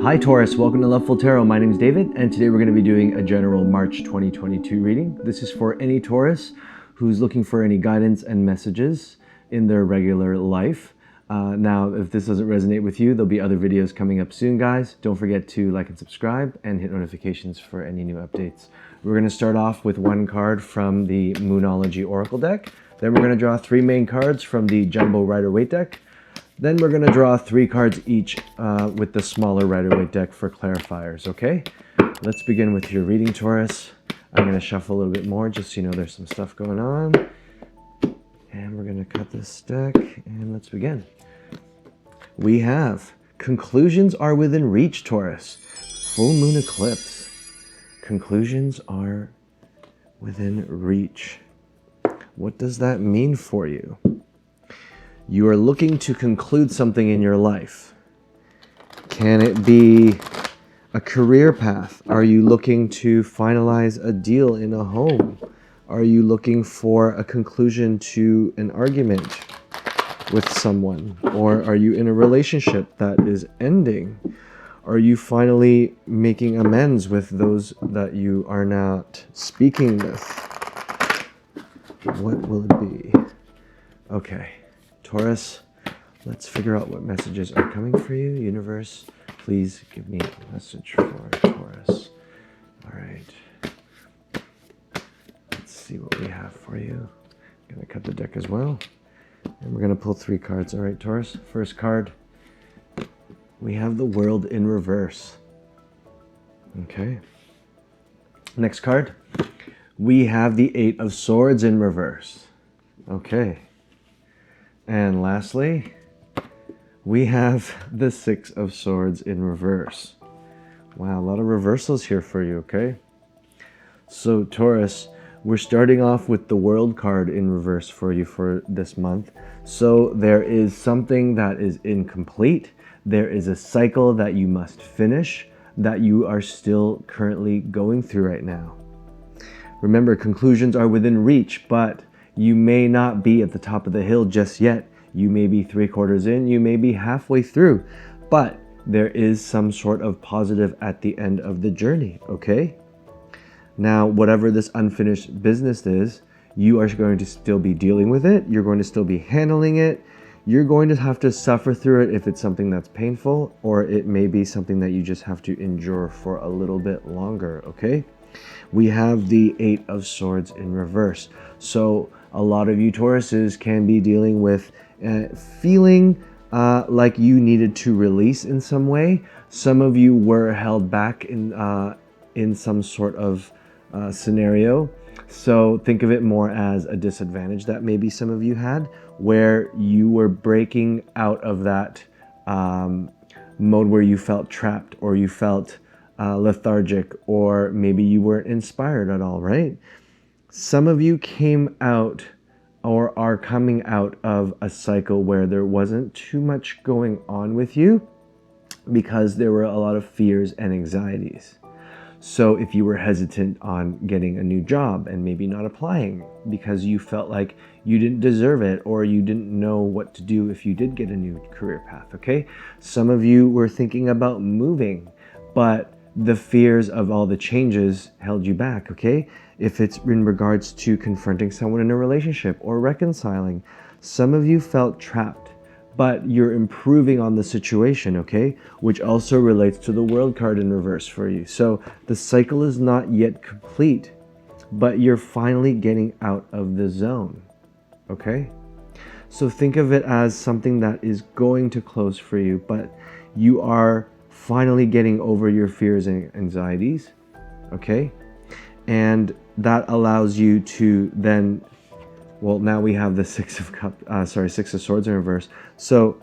Hi Taurus, welcome to Loveful Tarot. My name is David, and today we're going to be doing a general March 2022 reading. This is for any Taurus who's looking for any guidance and messages in their regular life. Now, if this doesn't resonate with you, there'll be other videos coming up soon, guys. Don't forget to like and subscribe and hit notifications for any new updates. We're going to start off with one card from the Moonology Oracle deck. Then we're going to draw three main cards from the Jumbo Rider-Waite deck. Then we're going to draw three cards each with the smaller Rider-Waite deck for clarifiers, okay? Let's begin with your reading, Taurus. I'm going to shuffle a little bit more just so you know there's some stuff going on. And we're going to cut this deck, and let's begin. We have conclusions are within reach, Taurus. Full moon eclipse. Conclusions are within reach. What does that mean for you? You are looking to conclude something in your life. Can it be a career path? Are you looking to finalize a deal in a home? Are you looking for a conclusion to an argument with someone? Or are you in a relationship that is ending? Are you finally making amends with those that you are not speaking with? What will it be? Okay. Taurus, let's figure out what messages are coming for you. Universe, please give me a message for Taurus. All right. Let's see what we have for you. I'm going to cut the deck as well. And we're going to pull three cards. All right, Taurus. First card, we have the World in reverse. Okay. Next card, we have the Eight of Swords in reverse. Okay. And lastly, we have the Six of Swords in reverse. Wow, a lot of reversals here for you, okay? So Taurus, we're starting off with the World card in reverse for you for this month. So there is something that is incomplete. There is a cycle that you must finish that you are still currently going through right now. Remember, conclusions are within reach, but you may not be at the top of the hill just yet. You may be 3/4 in, you may be halfway through, but there is some sort of positive at the end of the journey, okay? Now, whatever this unfinished business is, you are going to still be dealing with it. You're going to still be handling it. You're going to have to suffer through it if it's something that's painful, or it may be something that you just have to endure for a little bit longer, okay? We have the Eight of Swords in reverse. So a lot of you Tauruses can be dealing with feeling like you needed to release in some way. Some of you were held back in some sort of scenario. So think of it more as a disadvantage that maybe some of you had, where you were breaking out of that mode where you felt trapped, or you felt lethargic, or maybe you weren't inspired at all, right? Some of you came out or are coming out of a cycle where there wasn't too much going on with you because there were a lot of fears and anxieties. So if you were hesitant on getting a new job and maybe not applying because you felt like you didn't deserve it, or you didn't know what to do if you did get a new career path, okay? Some of you were thinking about moving, but the fears of all the changes held you back, okay? If it's in regards to confronting someone in a relationship or reconciling, some of you felt trapped, but you're improving on the situation, okay? Which also relates to the World card in reverse for you. So the cycle is not yet complete, but you're finally getting out of the zone, okay? So think of it as something that is going to close for you, but you are finally getting over your fears and anxieties, okay? And that allows you to then, well, now we have the Six of Swords in reverse. So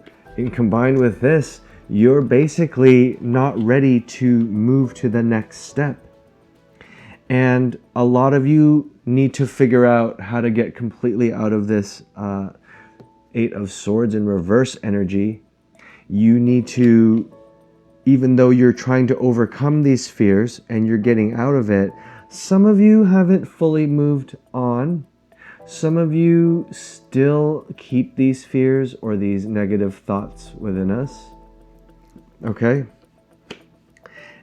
combined with this, you're basically not ready to move to the next step. And a lot of you need to figure out how to get completely out of this Eight of Swords in reverse energy. You need to, even though you're trying to overcome these fears and you're getting out of it, some of you haven't fully moved on. Some of you still keep these fears or these negative thoughts within us. Okay?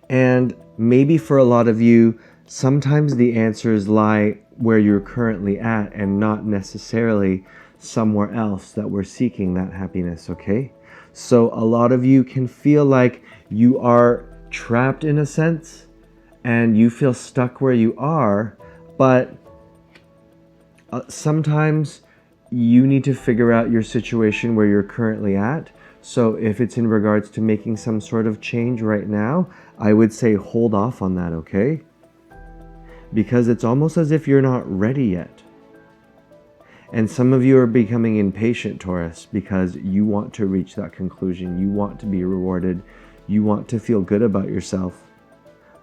And maybe for a lot of you, sometimes the answers lie where you're currently at and not necessarily somewhere else that we're seeking that happiness, okay? So a lot of you can feel like you are trapped in a sense and you feel stuck where you are, but sometimes you need to figure out your situation where you're currently at. So if it's in regards to making some sort of change right now, I would say hold off on that, okay? Because it's almost as if you're not ready yet. And some of you are becoming impatient, Taurus, because you want to reach that conclusion. You want to be rewarded. You want to feel good about yourself.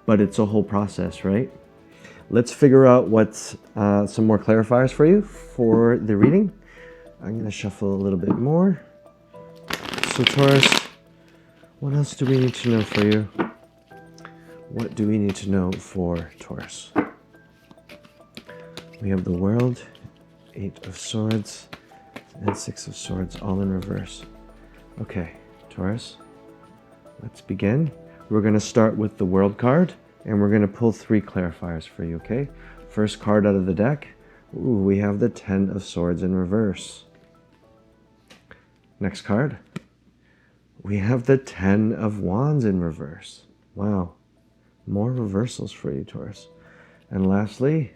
But it's a whole process, right? Let's figure out what's some more clarifiers for you for the reading. I'm going to shuffle a little bit more. So Taurus, what else do we need to know for you? What do we need to know for Taurus? We have the World, 8 of Swords, and 6 of Swords, all in reverse. Okay, Taurus, let's begin. We're going to start with the World card, and we're going to pull 3 clarifiers for you, okay? First card out of the deck, we have the 10 of Swords in reverse. Next card, we have the 10 of Wands in reverse. Wow, more reversals for you, Taurus. And lastly,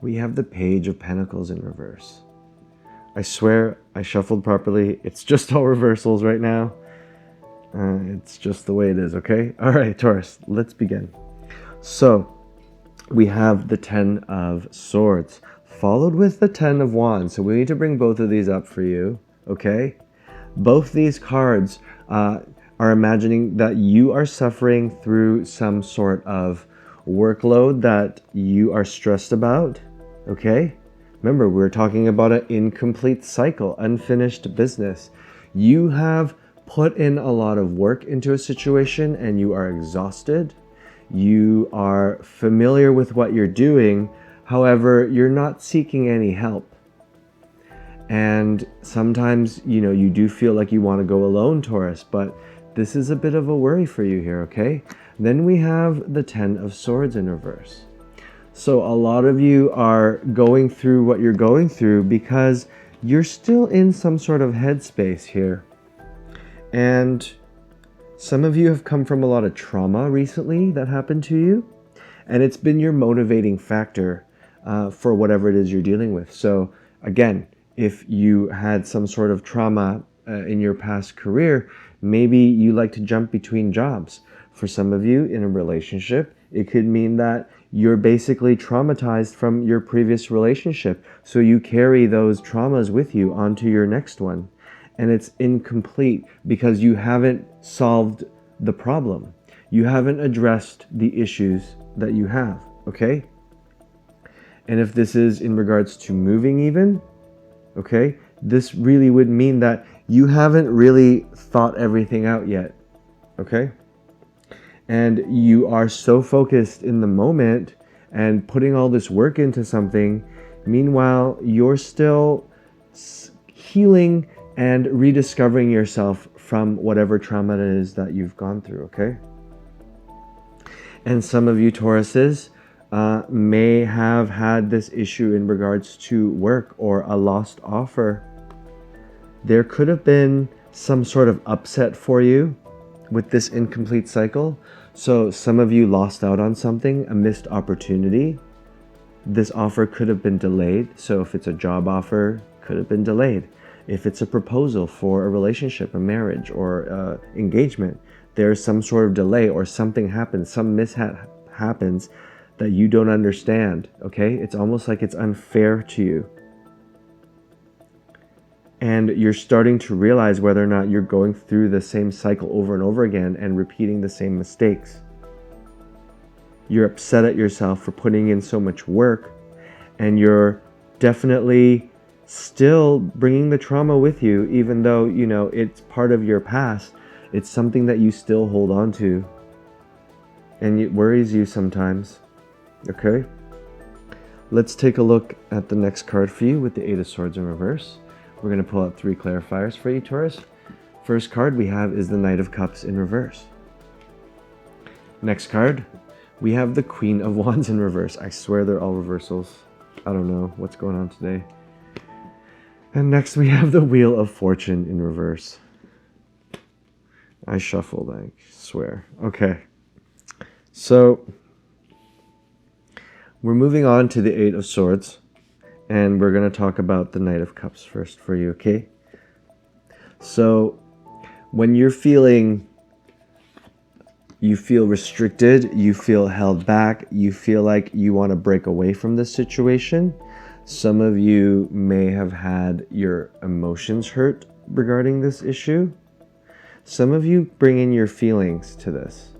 we have the Page of Pentacles in reverse. I swear I shuffled properly. It's just all reversals right now. It's just the way it is, okay? All right, Taurus, let's begin. So we have the 10 of Swords, followed with the 10 of Wands. So we need to bring both of these up for you, okay? Both these cards are imagining that you are suffering through some sort of workload that you are stressed about, okay? Remember, we're talking about an incomplete cycle, unfinished business. You have put in a lot of work into a situation and you are exhausted. You are familiar with what you're doing. However, you're not seeking any help. And sometimes, you do feel like you want to go alone, Taurus, but this is a bit of a worry for you here, okay? Then we have the 10 of Swords in reverse. So a lot of you are going through what you're going through because you're still in some sort of headspace here. And some of you have come from a lot of trauma recently that happened to you, and it's been your motivating factor for whatever it is you're dealing with. So again, if you had some sort of trauma in your past career, maybe you like to jump between jobs. For some of you in a relationship, it could mean that you're basically traumatized from your previous relationship. So you carry those traumas with you onto your next one. And it's incomplete because you haven't solved the problem. You haven't addressed the issues that you have, okay? And if this is in regards to moving even, okay, this really would mean that you haven't really thought everything out yet, okay? And you are so focused in the moment and putting all this work into something. Meanwhile, you're still healing and rediscovering yourself from whatever trauma it is that you've gone through, okay? And some of you Tauruses may have had this issue in regards to work or a lost offer. There could have been some sort of upset for you with this incomplete cycle. So some of you lost out on something, a missed opportunity. This offer could have been delayed. So if it's a job offer, could have been delayed. If it's a proposal for a relationship, a marriage, or engagement, there's some sort of delay or something happens, some mishap happens that you don't understand, okay? It's almost like it's unfair to you. And you're starting to realize whether or not you're going through the same cycle over and over again and repeating the same mistakes. You're upset at yourself for putting in so much work, and you're definitely still bringing the trauma with you, even though, it's part of your past. It's something that you still hold on to, and it worries you sometimes, okay? Let's take a look at the next card for you with the 8 of Swords in reverse. We're going to pull out 3 clarifiers for you, Taurus. First card we have is the Knight of Cups in reverse. Next card, we have the Queen of Wands in reverse. I swear they're all reversals. I don't know what's going on today. And next we have the Wheel of Fortune in reverse. I shuffled, I swear. Okay. So we're moving on to the Eight of Swords. And we're going to talk about the Knight of Cups first for you, okay? So when you feel restricted, you feel held back, you feel like you want to break away from this situation, some of you may have had your emotions hurt regarding this issue. Some of you bring in your feelings to this,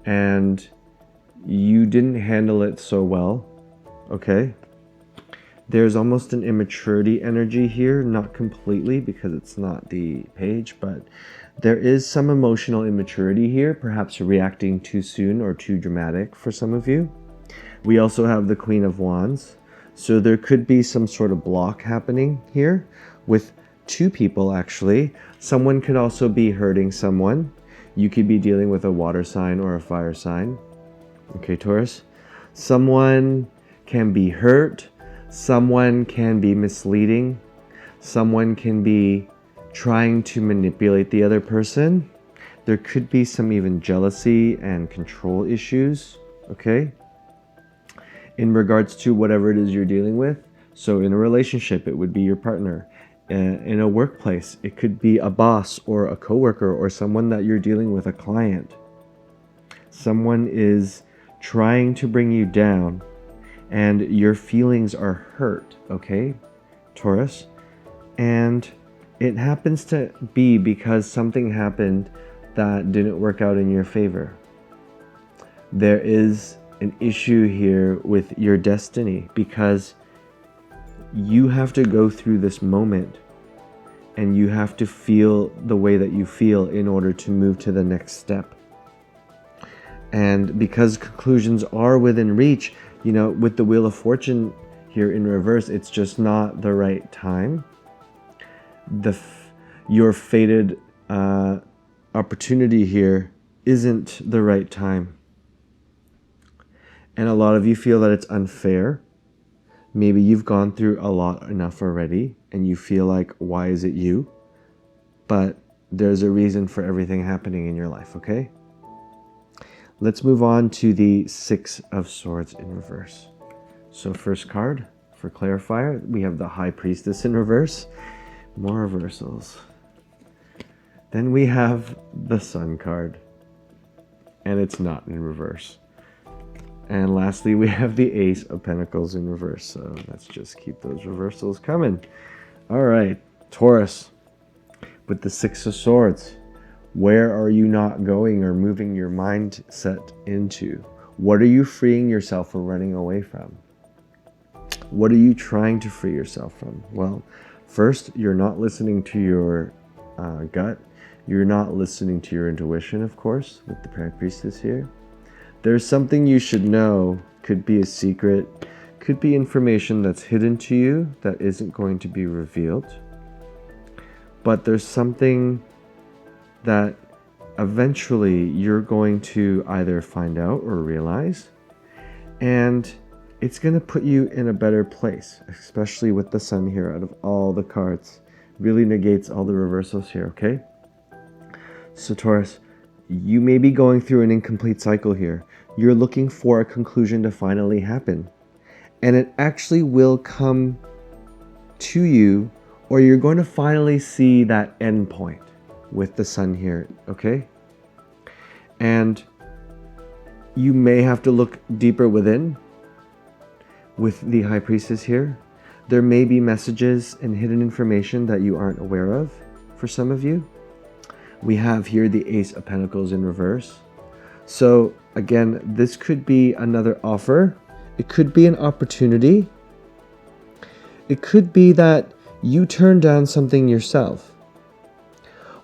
and you didn't handle it so well, okay? There's almost an immaturity energy here, not completely because it's not the page, but there is some emotional immaturity here, perhaps reacting too soon or too dramatic for some of you. We also have the Queen of Wands. So there could be some sort of block happening here with two people actually. Someone could also be hurting someone. You could be dealing with a water sign or a fire sign. Okay, Taurus. Someone can be hurt. Someone can be misleading. Someone can be trying to manipulate the other person. There could be some even jealousy and control issues, okay? In regards to whatever it is you're dealing with. So in a relationship, it would be your partner. In a workplace, it could be a boss or a coworker or someone that you're dealing with, a client. Someone is trying to bring you down and your feelings are hurt, okay, Taurus? And it happens to be because something happened that didn't work out in your favor. There is an issue here with your destiny because you have to go through this moment and you have to feel the way that you feel in order to move to the next step. And because conclusions are within reach, you know, with the Wheel of Fortune here in reverse, it's just not the right time. Your fated opportunity here isn't the right time. And a lot of you feel that it's unfair. Maybe you've gone through a lot enough already and you feel like, why is it you? But there's a reason for everything happening in your life, okay? Let's move on to the Six of Swords in reverse. So first card for clarifier, we have the High Priestess in reverse. More reversals. Then we have the Sun card, and it's not in reverse. And lastly, we have the Ace of Pentacles in reverse. So let's just keep those reversals coming. All right, Taurus, with the Six of Swords, where are you not going or moving your mindset into? What are you freeing yourself or running away from? What are you trying to free yourself from? Well, first, you're not listening to your gut. You're not listening to your intuition, of course, with the High Priestess here. There's something you should know, could be a secret, could be information that's hidden to you that isn't going to be revealed. But there's something that eventually you're going to either find out or realize, and it's going to put you in a better place, especially with the Sun here out of all the cards. Really negates all the reversals here, okay? So Taurus, you may be going through an incomplete cycle here. You're looking for a conclusion to finally happen. And it actually will come to you, or you're going to finally see that end point with the Sun here, okay? And you may have to look deeper within with the High Priestess here. There may be messages and hidden information that you aren't aware of for some of you. We have here the Ace of Pentacles in reverse. So again, this could be another offer. It could be an opportunity. It could be that you turn down something yourself.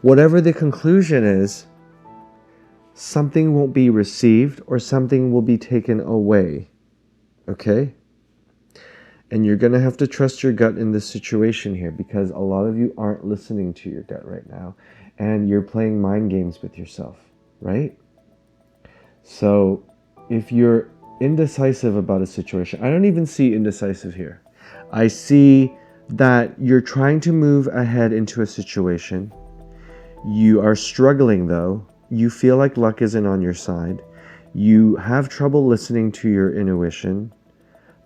Whatever the conclusion is, something won't be received or something will be taken away. Okay? And you're going to have to trust your gut in this situation here because a lot of you aren't listening to your gut right now and you're playing mind games with yourself, right? So if you're indecisive about a situation, I don't even see indecisive here. I see that you're trying to move ahead into a situation. You are struggling though. You feel like luck isn't on your side. You have trouble listening to your intuition,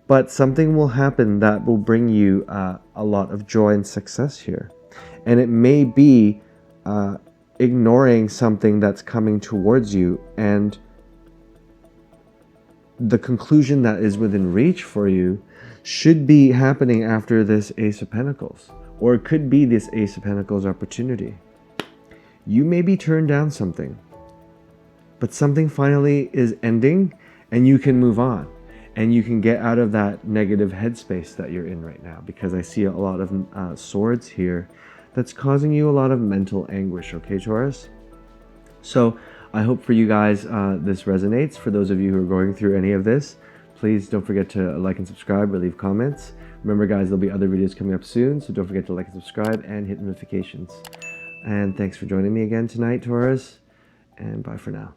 but something will happen that will bring you a lot of joy and success here. And it may be ignoring something that's coming towards you, and the conclusion that is within reach for you should be happening after this Ace of Pentacles, or it could be this Ace of Pentacles opportunity. You may be turned down something, but something finally is ending and you can move on and you can get out of that negative headspace that you're in right now, because I see a lot of swords here that's causing you a lot of mental anguish, okay, Taurus? So I hope for you guys this resonates. For those of you who are going through any of this, please don't forget to like and subscribe or leave comments. Remember guys, there'll be other videos coming up soon, so don't forget to like and subscribe and hit notifications. And thanks for joining me again tonight, Taurus, and bye for now.